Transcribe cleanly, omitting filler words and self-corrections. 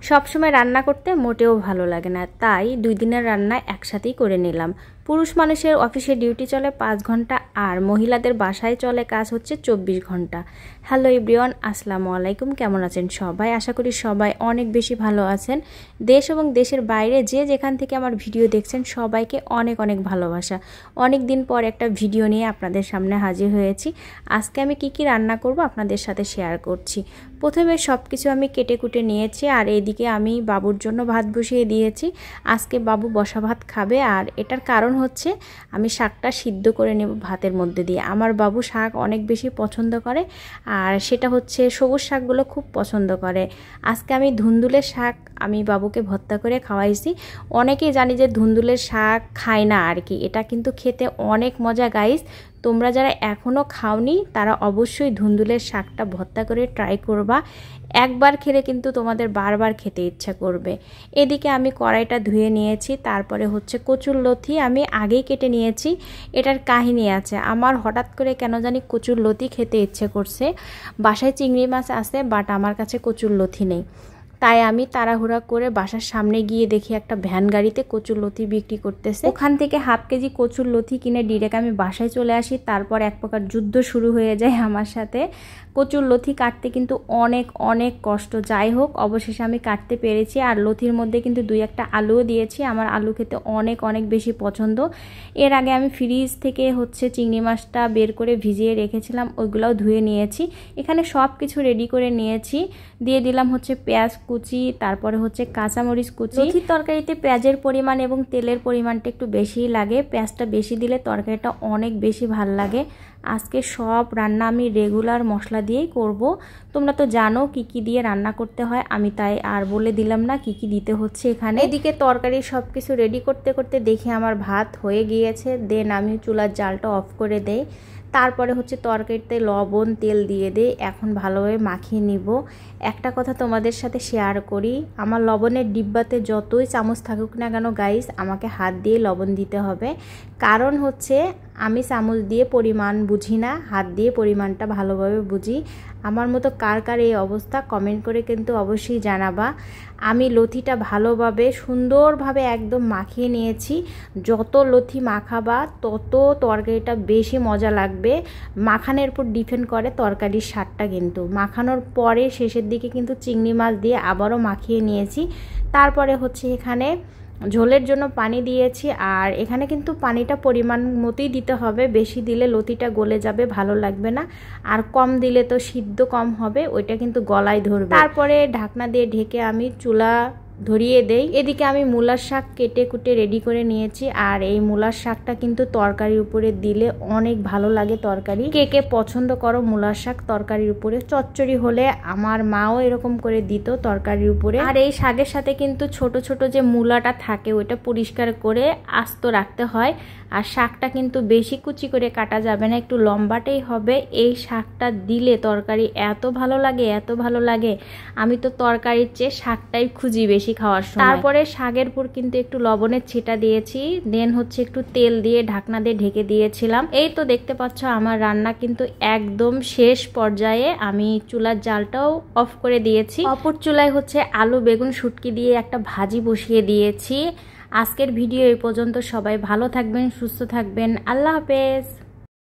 সবসময় রান্না করতে মোটেও ভালো লাগে না, তাই 2 দিনের রান্না একসাথেই করে নিলাম। পুরুষ মানুষের অফিসে ডিউটি চলে 5 ঘন্টা আর মহিলাদের বাসায় চলে কাজ হচ্ছে 24 ঘন্টা। হ্যালো এভরিওয়ান, আসসালামু আলাইকুম। কেমন আছেন সবাই? আশা করি সবাই অনেক বেশি ভালো আছেন। দেশ এবং দেশের বাইরে যে যেখান থেকে আমার ভিডিও দেখছেন সবাইকে অনেক অনেক ভালোবাসা। অনেক দিন পর একটা ভিডিও নিয়ে আপনাদের সামনে হাজির হয়েছি। আজকে আমি কি রান্না করব আপনাদের সাথে শেয়ার করছি। প্রথমে সব কিছু আমি কেটে কুটে নিয়েছি আর এইদিকে আমি বাবুর জন্য ভাত বসিয়ে দিয়েছি। আজকে বাবু বসা ভাত খাবে আর এটার কারণ হচ্ছে আমি শাকটা সিদ্ধ করে নেব ভাতের মধ্যে দিয়ে। আমার বাবু শাক অনেক বেশি পছন্দ করে আর সেটা হচ্ছে সবুজ শাকগুলো খুব পছন্দ করে। আজকে আমি ধুন্দুলের শাক আমি বাবুকে ভর্তা করে খাওয়াইছি। অনেকেই জানি যে ধুন্দুলের শাক খায় না আর কি, এটা কিন্তু খেতে অনেক মজা গাইস। তোমরা যারা এখনও খাওনি তারা অবশ্যই ধুন্দুলের শাকটা ভর্তা করে ট্রাই করবা। একবার খেলে কিন্তু তোমাদের বারবার খেতে ইচ্ছা করবে। এদিকে আমি কড়াইটা ধুয়ে নিয়েছি, তারপরে হচ্ছে কচুর লতি আমি আগেই কেটে নিয়েছি। এটার কাহিনী আছে, আমার হঠাৎ করে কেন জানি কচুর লতি খেতে ইচ্ছে করছে। বাসায় চিংড়ি মাছ আছে বাট আমার কাছে কচুর লতি নেই, তাই আমি তাড়াহুড়া করে বাসার সামনে গিয়ে দেখি একটা ভ্যান গাড়িতে কচুর লতি বিক্রি করতেছে। ওখান থেকে হাফ কেজি কচুর লতি কিনে ডিরেক্ট আমি বাসায় চলে আসি। তারপর এক প্রকার যুদ্ধ শুরু হয়ে যায় আমার সাথে। কচুর লতি কাটতে কিন্তু অনেক অনেক কষ্ট, যাই হোক অবশেষে আমি কাটতে পেরেছি। আর লতির মধ্যে কিন্তু 2-1টা আলুও দিয়েছি, আমার আলু খেতে অনেক অনেক বেশি পছন্দ। এর আগে আমি ফ্রিজ থেকে হচ্ছে চিংড়ি মাছটা বের করে ভিজিয়ে রেখেছিলাম, ওইগুলোও ধুয়ে নিয়েছি। এখানে সব কিছু রেডি করে নিয়েছি। দিয়ে দিলাম হচ্ছে পেঁয়াজ কুচি, তারপরে হচ্ছে কাঁচামরিচ কুচি। লতির তরকারিতে পেঁয়াজের পরিমাণ এবং তেলের পরিমাণটা একটু বেশিই লাগে, পেঁয়াজটা বেশি দিলে তরকারিটা অনেক বেশি ভাল লাগে। আজকে সব রান্না আমি রেগুলার মশলা দিয়েই করব। তোমরা তো জানো কি কি দিয়ে রান্না করতে হয়, আমি তাই আর বলে দিলাম না কি কি দিতে হচ্ছে এখানে। এদিকে তরকারি সব কিছু রেডি করতে করতে দেখি আমার ভাত হয়ে গিয়েছে। দেন আমি চুলার জালটা অফ করে দেই। তারপরে হচ্ছে তরকারিতে লবণ তেল দিয়ে দেই। এখন ভালোভাবে মাখিয়ে নিব। একটা কথা তোমাদের সাথে শেয়ার করি, আমার লবণের ডিব্বাতে যতই চামচ থাকুক না কেন গাইস, আমাকে হাত দিয়ে লবণ দিতে হবে। কারণ হচ্ছে আমি চামচ দিয়ে পরিমাণ বুঝি না, হাত দিয়ে পরিমাণটা ভালোভাবে বুঝি। আমার মতো কার কার এই অবস্থা কমেন্ট করে কিন্তু অবশ্যই জানাবা। আমি লতিটা ভালোভাবে সুন্দরভাবে একদম মাখিয়ে নিয়েছি। যত লতি মাখাবা তত তরকারিটা বেশি মজা লাগবে। মাখানোর উপর ডিপেন্ড করে তরকারির স্বাদটা, কিন্তু মাখানোর পরে শেষের দিকে কিন্তু চিংড়ি মাছ দিয়ে আবারও মাখিয়ে নিয়েছি। তারপরে হচ্ছে এখানে ঝোলের জন্য পানি দিয়েছি আর এখানে কিন্তু পানিটা পরিমাণ মতোই দিতে হবে, বেশি দিলে লতিটা গলে যাবে, ভালো লাগবে না। আর কম দিলে তো সিদ্ধ কম হবে, ওইটা কিন্তু গলায় ধরবে। তারপরে ঢাকনা দিয়ে ঢেকে আমি চুলা ধরিয়ে দেই। এদিকে আমি মূলার শাক কেটে কুটে রেডি করে নিয়েছি আর এই মূলার শাকটা কিন্তু তরকারির উপরে দিলে অনেক ভালো লাগে। তরকারি কে কে পছন্দ করো মূলার শাক তরকারির উপরে? চচ্চড়ি হলে আমার মাও এরকম করে দিত তরকারির উপরে। আর এই শাকের সাথে কিন্তু ছোট ছোট যে মূলাটা থাকে ওইটা পরিষ্কার করে আস্ত রাখতে হয়। আর শাকটা কিন্তু বেশি কুচি করে কাটা যাবে না, একটু লম্বাটাই হবে। এই শাকটা দিলে তরকারি এত ভালো লাগে, এত ভালো লাগে, আমি তো তরকারির চেয়ে শাকটাই খুঁজি বেশি খাওয়ার সময়। তারপরে শাকের উপর কিন্তু একটু লবণের ছিটা দিয়েছি, দেন হচ্ছে একটু তেল দিয়ে ঢাকনা দিয়ে ঢেকে দিয়েছিলাম। এই তো দেখতে পাচ্ছ আমার রান্না কিন্তু একদম শেষ পর্যায়ে। আমি চুলার জালটাও অফ করে দিয়েছি। অপর চুলায় হচ্ছে আলু বেগুন শুটকি দিয়ে একটা ভাজি বসিয়ে দিয়েছি। আজকের ভিডিও এই পর্যন্ত। সবাই ভালো থাকবেন, সুস্থ থাকবেন। আল্লাহ হাফেজ।